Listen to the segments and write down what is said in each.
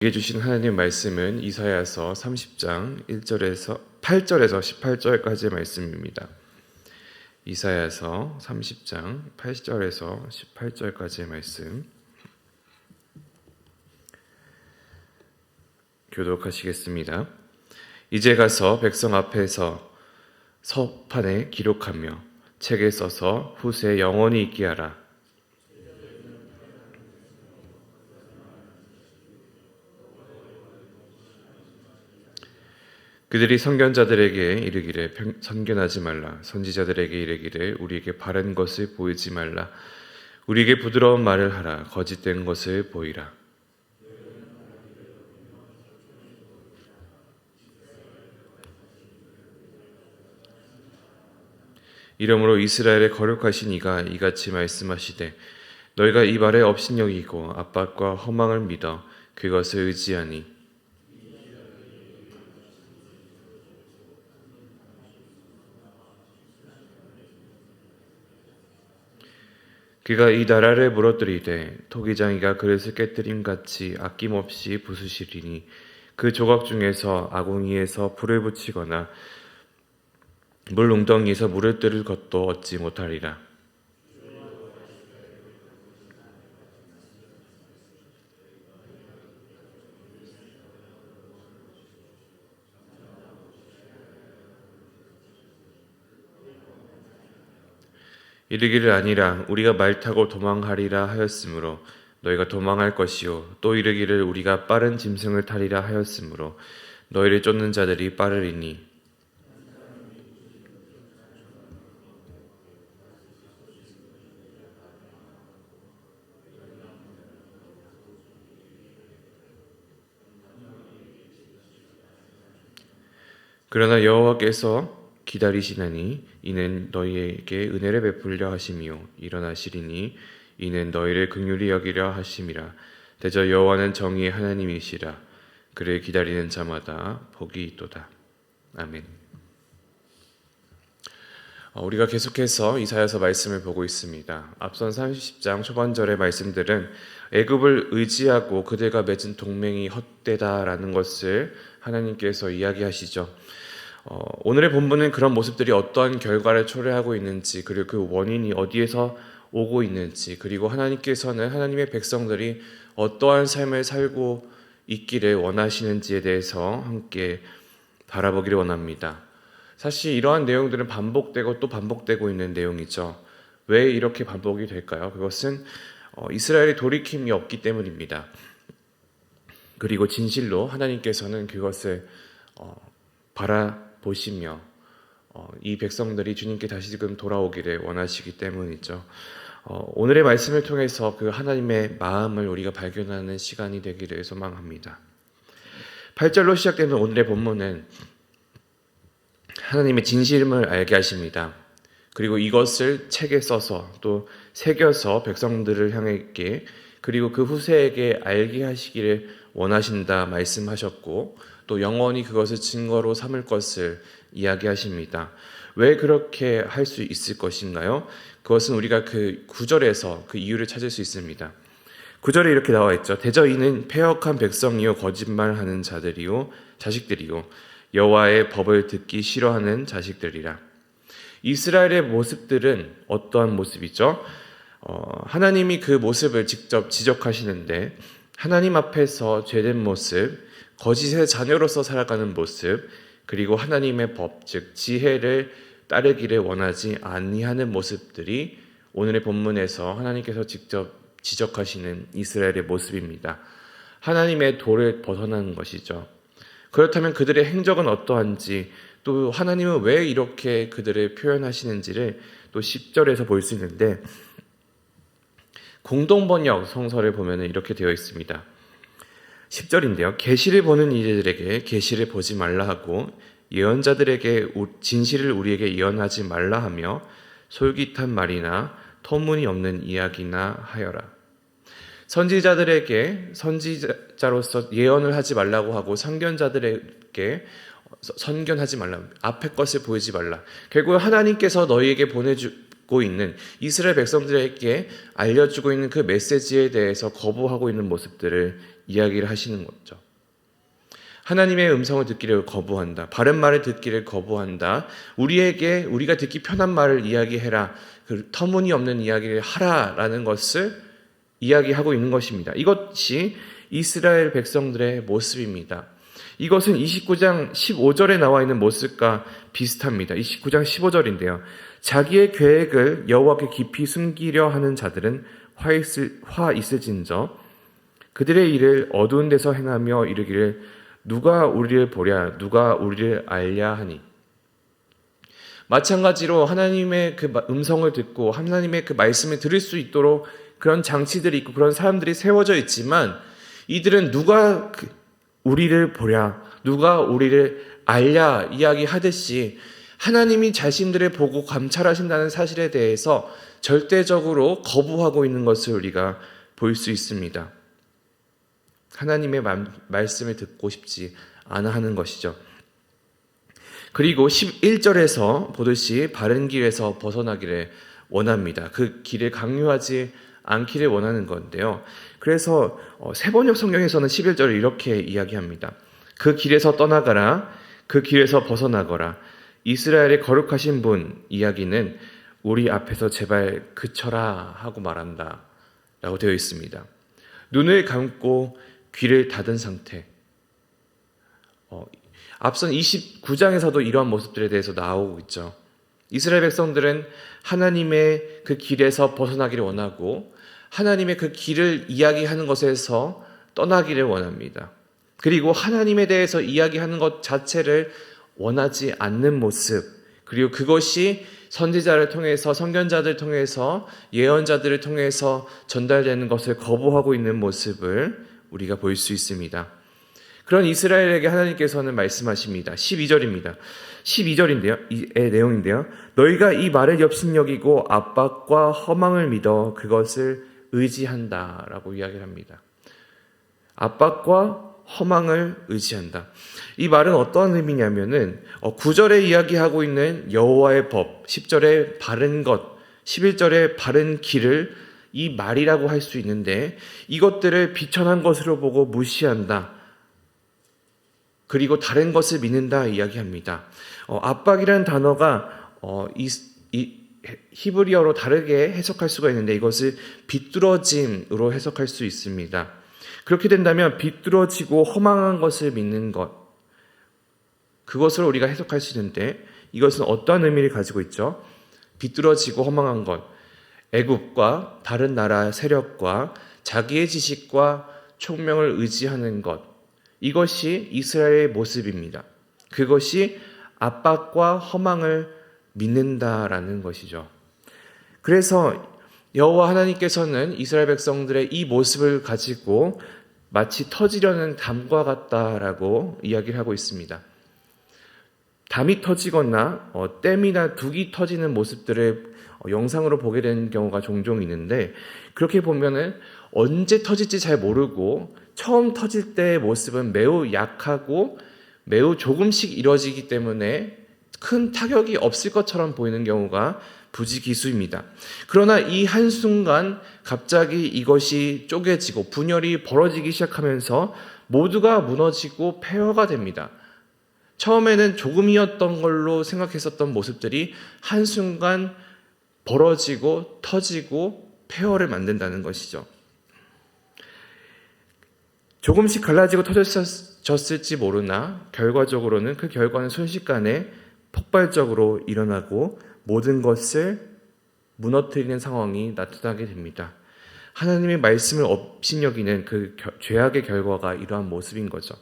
우리에게 주신 하나님 말씀은 이사야서 30장 8절에서 18절까지의 말씀입니다. 이사야서 30장 8절에서 18절까지의 말씀 교독하시겠습니다. 이제 가서 백성 앞에서 서판에 기록하며 책에 써서 후세에 영원히 있게 하라. 그들이 선견자들에게 이르기를 선견하지 말라. 선지자들에게 이르기를 우리에게 바른 것을 보이지 말라. 우리에게 부드러운 말을 하라. 거짓된 것을 보이라. 이러므로 이스라엘의 거룩하신 이가 이같이 말씀하시되 너희가 이 말에 업신여기고 압박과 허망을 믿어 그것을 의지하니 그가 이 나라를 무너뜨리되 토기장이가 그릇을 깨뜨림같이 아낌없이 부수시리니 그 조각 중에서 아궁이에서 불을 붙이거나 물 웅덩이에서 물을 뜨를 것도 얻지 못하리라. 이르기를 아니라 우리가 말 타고 도망하리라 하였으므로 너희가 도망할 것이요 또 이르기를 우리가 빠른 짐승을 타리라 하였으므로 너희를 쫓는 자들이 빠르리니 그러나 여호와께서 기다리시나니 이는 너희에게 은혜를 베풀려 하심이요 일어나시리니 이는 너희를 긍휼히 여기려 하심이라. 대저 여호와는 정의의 하나님이시라. 그를 기다리는 자마다 복이 있도다. 아멘. 우리가 계속해서 이사야서 말씀을 보고 있습니다. 앞선 30장 초반절의 말씀들은 애굽을 의지하고 그들과 맺은 동맹이 헛되다라는 것을 하나님께서 이야기하시죠. 오늘의 본문은 그런 모습들이 어떠한 결과를 초래하고 있는지, 그리고 그 원인이 어디에서 오고 있는지, 그리고 하나님께서는 하나님의 백성들이 어떠한 삶을 살고 있기를 원하시는지에 대해서 함께 바라보기를 원합니다. 사실 이러한 내용들은 반복되고 또 반복되고 있는 내용이죠. 왜 이렇게 반복이 될까요? 그것은 이스라엘의 돌이킴이 없기 때문입니다. 그리고 진실로 하나님께서는 그것을 바라보시며 이 백성들이 주님께 다시금 돌아오기를 원하시기 때문이죠. 오늘의 말씀을 통해서 그 하나님의 마음을 우리가 발견하는 시간이 되기를 소망합니다. 8절로 시작되는 오늘의 본문은 하나님의 진실을 알게 하십니다. 그리고 이것을 책에 써서 또 새겨서 백성들을 향하게 그리고 그 후세에게 알게 하시기를 원하신다 말씀하셨고 또 영원히 그것을 증거로 삼을 것을 이야기하십니다. 왜 그렇게 할 수 있을 것인가요? 그것은 우리가 그 9절에서 그 이유를 찾을 수 있습니다. 9절에 이렇게 나와 있죠. 대저 이는 패역한 백성이요 거짓말하는 자식들이요 여호와의 법을 듣기 싫어하는 자식들이라. 이스라엘의 모습들은 어떠한 모습이죠? 하나님이 그 모습을 직접 지적하시는데 하나님 앞에서 죄된 모습, 거짓의 자녀로서 살아가는 모습, 그리고 하나님의 법, 즉 지혜를 따르기를 원하지 아니하는 모습들이 오늘의 본문에서 하나님께서 직접 지적하시는 이스라엘의 모습입니다. 하나님의 도를 벗어나는 것이죠. 그렇다면 그들의 행적은 어떠한지, 또 하나님은 왜 이렇게 그들을 표현하시는지를 또 10절에서 볼 수 있는데, 공동번역 성서를 보면 이렇게 되어 있습니다. 10절인데요. 계시를 보는 이들에게 계시를 보지 말라 하고 예언자들에게 진실을 우리에게 예언하지 말라 하며 솔깃한 말이나 터무니없는 이야기나 하여라. 선지자들에게 선지자로서 예언을 하지 말라고 하고 선견자들에게 선견하지 말라. 앞의 것을 보이지 말라. 결국 하나님께서 너희에게 보내주고 있는 이스라엘 백성들에게 알려주고 있는 그 메시지에 대해서 거부하고 있는 모습들을 이야기를 하시는 거죠. 하나님의 음성을 듣기를 거부한다. 바른 말을 듣기를 거부한다. 우리가 듣기 편한 말을 이야기해라. 그 터무니없는 이야기를 하라라는 것을 이야기하고 있는 것입니다. 이것이 이스라엘 백성들의 모습입니다. 이것은 29장 15절에 나와 있는 모습과 비슷합니다. 29장 15절인데요. 자기의 계획을 여호와께 깊이 숨기려 하는 자들은 화 있을진저 그들의 일을 어두운 데서 행하며 이르기를 누가 우리를 보랴 누가 우리를 알랴 하니. 마찬가지로 하나님의 그 음성을 듣고 하나님의 그 말씀을 들을 수 있도록 그런 장치들이 있고 그런 사람들이 세워져 있지만 이들은 누가 우리를 보랴 누가 우리를 알랴 이야기하듯이 하나님이 자신들을 보고 감찰하신다는 사실에 대해서 절대적으로 거부하고 있는 것을 우리가 볼 수 있습니다. 하나님의 말씀을 듣고 싶지 않아 하는 것이죠. 그리고 11절에서 보듯이 바른 길에서 벗어나기를 원합니다. 그 길을 강요하지 않기를 원하는 건데요. 그래서 세번역 성경에서는 11절을 이렇게 이야기합니다. 그 길에서 떠나가라. 그 길에서 벗어나거라. 이스라엘의 거룩하신 분 이야기는 우리 앞에서 제발 그쳐라 하고 말한다 라고 되어 있습니다. 눈을 감고 귀를 닫은 상태. 앞선 29장에서도 이러한 모습들에 대해서 나오고 있죠. 이스라엘 백성들은 하나님의 그 길에서 벗어나기를 원하고 하나님의 그 길을 이야기하는 것에서 떠나기를 원합니다. 그리고 하나님에 대해서 이야기하는 것 자체를 원하지 않는 모습, 그리고 그것이 선지자를 통해서 선견자들을 통해서 예언자들을 통해서 전달되는 것을 거부하고 있는 모습을 우리가 볼 수 있습니다. 그런 이스라엘에게 하나님께서는 말씀하십니다. 12절입니다. 12절인데요. 이 내용인데요. 너희가 이 말을 업신여기고 압박과 허망을 믿어 그것을 의지한다 라고 이야기를 합니다. 압박과 허망을 의지한다. 이 말은 어떤 의미냐면은 9절에 이야기하고 있는 여호와의 법, 10절에 바른 것, 11절에 바른 길을 이 말이라고 할 수 있는데 이것들을 비천한 것으로 보고 무시한다. 그리고 다른 것을 믿는다 이야기합니다. 압박이라는 단어가 히브리어로 다르게 해석할 수가 있는데 이것을 비뚤어짐으로 해석할 수 있습니다. 그렇게 된다면 비뚤어지고 허망한 것을 믿는 것, 그것을 우리가 해석할 수 있는데 이것은 어떠한 의미를 가지고 있죠? 비뚤어지고 허망한 것, 애굽과 다른 나라 세력과 자기의 지식과 총명을 의지하는 것, 이것이 이스라엘의 모습입니다. 그것이 압박과 허망을 믿는다라는 것이죠. 그래서 여호와 하나님께서는 이스라엘 백성들의 이 모습을 가지고 마치 터지려는 담과 같다라고 이야기를 하고 있습니다. 담이 터지거나 댐이나 둑이 터지는 모습들을 영상으로 보게 되는 경우가 종종 있는데 그렇게 보면은 언제 터질지 잘 모르고 처음 터질 때의 모습은 매우 약하고 매우 조금씩 이루어지기 때문에 큰 타격이 없을 것처럼 보이는 경우가 부지기수입니다. 그러나 이 한순간 갑자기 이것이 쪼개지고 분열이 벌어지기 시작하면서 모두가 무너지고 폐허가 됩니다. 처음에는 조금이었던 걸로 생각했었던 모습들이 한순간 벌어지고 터지고 폐허를 만든다는 것이죠. 조금씩 갈라지고 터졌을지 모르나 결과적으로는 그 결과는 순식간에 폭발적으로 일어나고 모든 것을 무너뜨리는 상황이 나타나게 됩니다. 하나님의 말씀을 업신여기는 그 죄악의 결과가 이러한 모습인 거죠.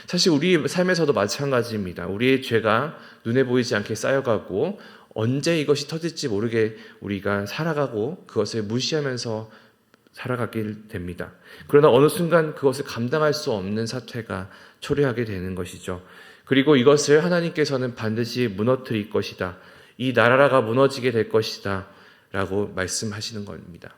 사실 우리 삶에서도 마찬가지입니다. 우리의 죄가 눈에 보이지 않게 쌓여가고 언제 이것이 터질지 모르게 우리가 살아가고 그것을 무시하면서 살아가게 됩니다. 그러나 어느 순간 그것을 감당할 수 없는 사태가 초래하게 되는 것이죠. 그리고 이것을 하나님께서는 반드시 무너뜨릴 것이다. 이 나라가 무너지게 될 것이다. 라고 말씀하시는 겁니다.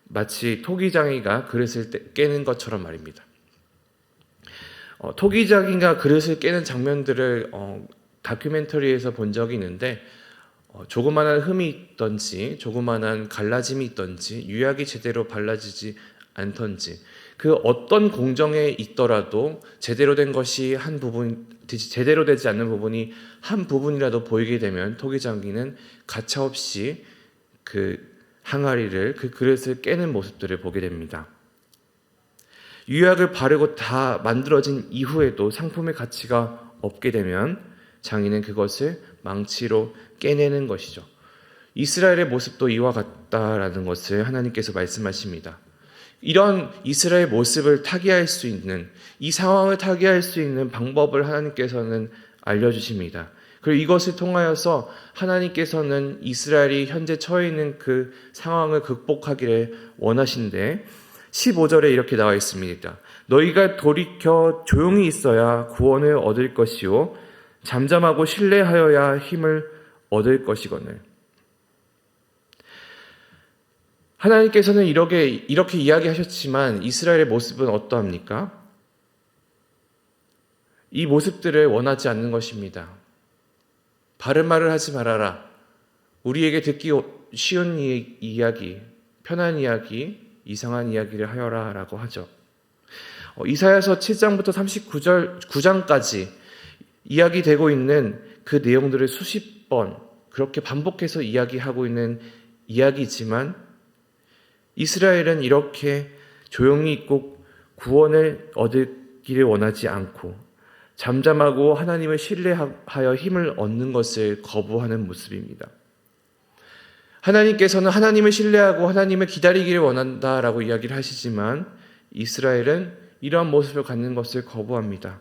마치 토기장이가 그릇을 깨는 것처럼 말입니다. 토기장이가 그릇을 깨는 장면들을 다큐멘터리에서 본 적이 있는데 조그마한 흠이 있던지 조그마한 갈라짐이 있던지 유약이 제대로 발라지지 않던지 그 어떤 공정에 있더라도 제대로 된 것이 제대로 되지 않는 부분이 한 부분이라도 보이게 되면 토기장기는 가차없이 그 항아리를, 그 그릇을 깨는 모습들을 보게 됩니다. 유약을 바르고 다 만들어진 이후에도 상품의 가치가 없게 되면 장인은 그것을 망치로 깨내는 것이죠. 이스라엘의 모습도 이와 같다라는 것을 하나님께서 말씀하십니다. 이런 이스라엘 모습을 타개할 수 있는, 이 상황을 타개할 수 있는 방법을 하나님께서는 알려주십니다. 그리고 이것을 통하여서 하나님께서는 이스라엘이 현재 처해 있는 그 상황을 극복하기를 원하신데 15절에 이렇게 나와 있습니다. 너희가 돌이켜 조용히 있어야 구원을 얻을 것이요 잠잠하고 신뢰하여야 힘을 얻을 것이거늘. 하나님께서는 이렇게 이야기하셨지만 이스라엘의 모습은 어떠합니까? 이 모습들을 원하지 않는 것입니다. 바른 말을 하지 말아라. 우리에게 듣기 쉬운 이야기, 편한 이야기, 이상한 이야기를 하여라 라고 하죠. 이사야서 7장부터 39장까지 이야기되고 있는 그 내용들을 수십 번 그렇게 반복해서 이야기하고 있는 이야기지만 이스라엘은 이렇게 조용히 있고 구원을 얻기를 원하지 않고 잠잠하고 하나님을 신뢰하여 힘을 얻는 것을 거부하는 모습입니다. 하나님께서는 하나님을 신뢰하고 하나님을 기다리기를 원한다라고 이야기를 하시지만 이스라엘은 이러한 모습을 갖는 것을 거부합니다.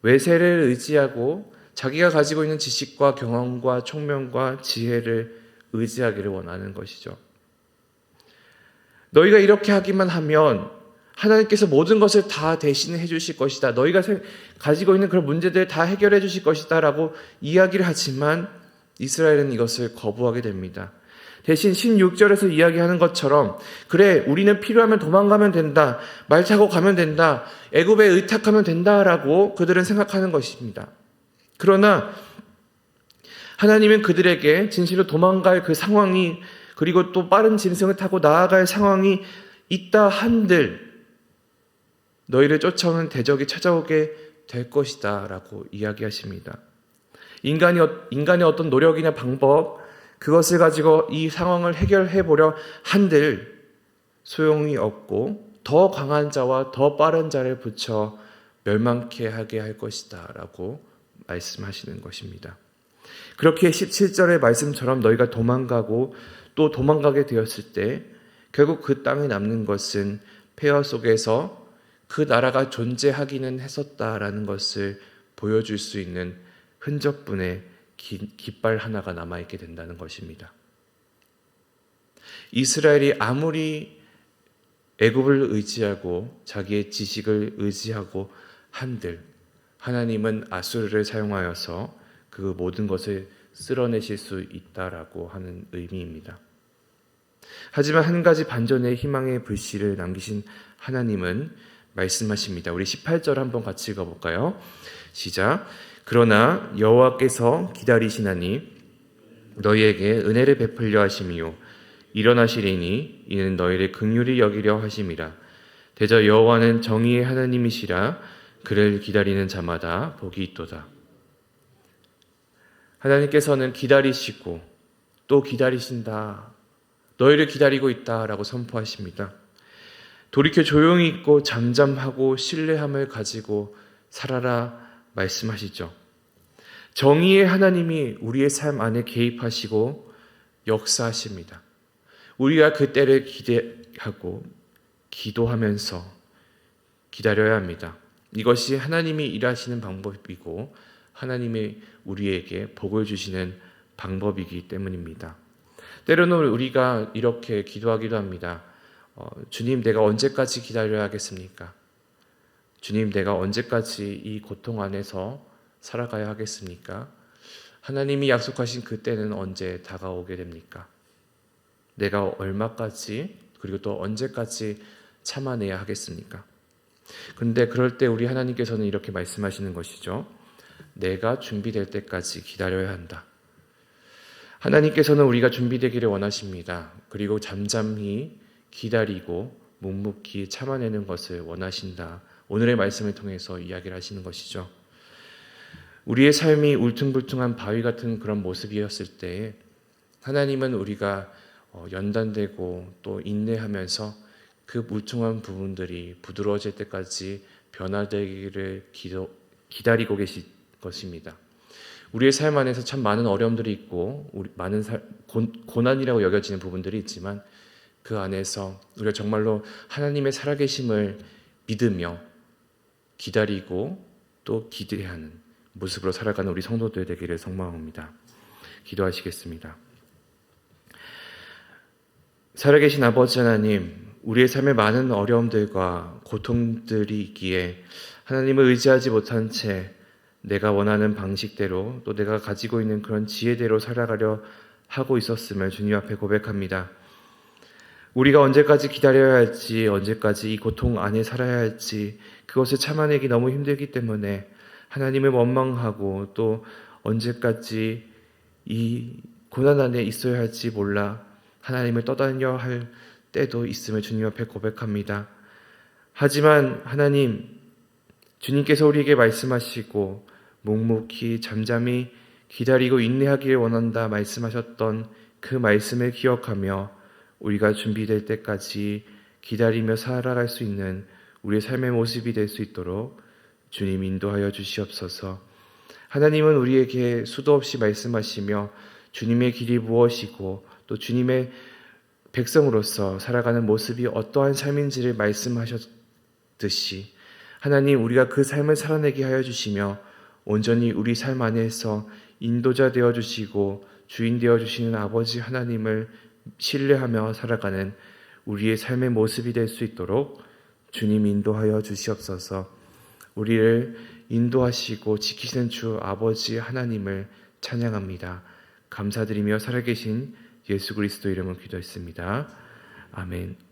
외세를 의지하고 자기가 가지고 있는 지식과 경험과 총명과 지혜를 의지하기를 원하는 것이죠. 너희가 이렇게 하기만 하면 하나님께서 모든 것을 다 대신해 주실 것이다. 너희가 가지고 있는 그런 문제들을 다 해결해 주실 것이다 라고 이야기를 하지만 이스라엘은 이것을 거부하게 됩니다. 대신 16절에서 이야기하는 것처럼 그래 우리는 필요하면 도망가면 된다. 말 타고 가면 된다. 애굽에 의탁하면 된다라고 그들은 생각하는 것입니다. 그러나 하나님은 그들에게 진실로 도망갈 그 상황이 그리고 또 빠른 짐승을 타고 나아갈 상황이 있다 한들 너희를 쫓아오는 대적이 찾아오게 될 것이다 라고 이야기하십니다. 인간의 어떤 노력이나 방법 그것을 가지고 이 상황을 해결해 보려 한들 소용이 없고 더 강한 자와 더 빠른 자를 붙여 멸망케 하게 할 것이다 라고 말씀하시는 것입니다. 그렇게 17절의 말씀처럼 너희가 도망가고 또 도망가게 되었을 때 결국 그 땅에 남는 것은 폐허 속에서 그 나라가 존재하기는 했었다라는 것을 보여줄 수 있는 흔적분의 깃발 하나가 남아있게 된다는 것입니다. 이스라엘이 아무리 애굽을 의지하고 자기의 지식을 의지하고 한들 하나님은 아수르를 사용하여서 그 모든 것을 쓸어내실 수 있다라고 하는 의미입니다. 하지만 한 가지 반전의 희망의 불씨를 남기신 하나님은 말씀하십니다. 우리 18절 한번 같이 읽어볼까요? 시작. 그러나 여호와께서 기다리시나니 너희에게 은혜를 베풀려 하심이요 일어나시리니 이는 너희를 긍휼히 여기려 하심이라. 대저 여호와는 정의의 하나님이시라. 그를 기다리는 자마다 복이 있도다. 하나님께서는 기다리시고 또 기다리신다. 너희를 기다리고 있다라고 선포하십니다. 돌이켜 조용히 있고 잠잠하고 신뢰함을 가지고 살아라 말씀하시죠. 정의의 하나님이 우리의 삶 안에 개입하시고 역사하십니다. 우리가 그 때를 기대하고 기도하면서 기다려야 합니다. 이것이 하나님이 일하시는 방법이고 하나님이 우리에게 복을 주시는 방법이기 때문입니다. 때로는 우리가 이렇게 기도하기도 합니다. 주님, 내가 언제까지 기다려야 하겠습니까? 주님, 내가 언제까지 이 고통 안에서 살아가야 하겠습니까? 하나님이 약속하신 그때는 언제 다가오게 됩니까? 내가 얼마까지 그리고 또 언제까지 참아내야 하겠습니까? 그런데 그럴 때 우리 하나님께서는 이렇게 말씀하시는 것이죠. 내가 준비될 때까지 기다려야 한다. 하나님께서는 우리가 준비되기를 원하십니다. 그리고 잠잠히 기다리고 묵묵히 참아내는 것을 원하신다. 오늘의 말씀을 통해서 이야기를 하시는 것이죠. 우리의 삶이 울퉁불퉁한 바위 같은 그런 모습이었을 때 하나님은 우리가 연단되고 또 인내하면서 그 물퉁한 부분들이 부드러워질 때까지 변화되기를 기다리고 계실 것입니다. 우리의 삶 안에서 참 많은 어려움들이 있고 많은 고난이라고 여겨지는 부분들이 있지만 그 안에서 우리가 정말로 하나님의 살아계심을 믿으며 기다리고 또 기대하는 모습으로 살아가는 우리 성도들 되기를 소망합니다. 기도하시겠습니다. 살아계신 아버지 하나님, 우리의 삶에 많은 어려움들과 고통들이 있기에 하나님을 의지하지 못한 채 내가 원하는 방식대로 또 내가 가지고 있는 그런 지혜대로 살아가려 하고 있었음을 주님 앞에 고백합니다. 우리가 언제까지 기다려야 할지, 언제까지 이 고통 안에 살아야 할지 그것을 참아내기 너무 힘들기 때문에 하나님을 원망하고 또 언제까지 이 고난 안에 있어야 할지 몰라 하나님을 떠다녀 할 때도 있음을 주님 앞에 고백합니다. 하지만 하나님, 주님께서 우리에게 말씀하시고 묵묵히 잠잠히 기다리고 인내하기를 원한다 말씀하셨던 그 말씀을 기억하며 우리가 준비될 때까지 기다리며 살아갈 수 있는 우리의 삶의 모습이 될 수 있도록 주님 인도하여 주시옵소서. 하나님은 우리에게 수도 없이 말씀하시며 주님의 길이 무엇이고 또 주님의 백성으로서 살아가는 모습이 어떠한 삶인지를 말씀하셨듯이 하나님, 우리가 그 삶을 살아내게 하여 주시며 온전히 우리 삶 안에서 인도자 되어 주시고 주인 되어 주시는 아버지 하나님을 신뢰하며 살아가는 우리의 삶의 모습이 될 수 있도록 주님 인도하여 주시옵소서. 우리를 인도하시고 지키시는 주 아버지 하나님을 찬양합니다. 감사드리며 살아계신 예수 그리스도 이름으로 기도했습니다. 아멘.